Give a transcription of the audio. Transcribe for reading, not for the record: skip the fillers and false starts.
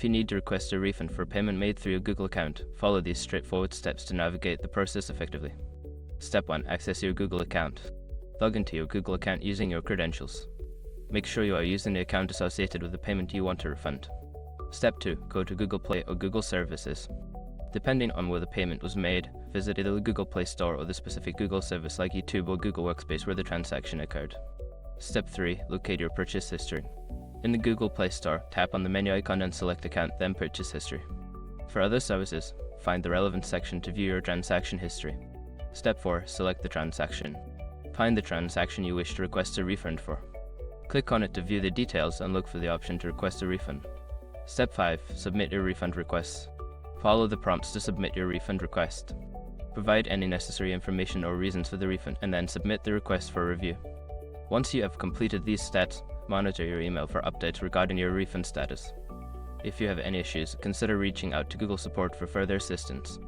If you need to request a refund for a payment made through your Google account, follow these straightforward steps to navigate the process effectively. Step 1. Access your Google account. Log into your Google account using your credentials. Make sure you are using the account associated with the payment you want to refund. Step 2. Go to Google Play or Google Services. Depending on where the payment was made, visit either the Google Play Store or the specific Google service like YouTube or Google Workspace where the transaction occurred. Step 3. Locate your purchase history. In the Google Play Store, tap on the menu icon and select Account, then Purchase History. For other services, find the relevant section to view your transaction history. Step 4. Select the transaction. Find the transaction you wish to request a refund for. Click on it to view the details and look for the option to request a refund. Step 5. Submit your refund request. Follow the prompts to submit your refund request. Provide any necessary information or reasons for the refund and then submit the request for review. Once you have completed these steps, monitor your email for updates regarding your refund status. If you have any issues, consider reaching out to Google support for further assistance.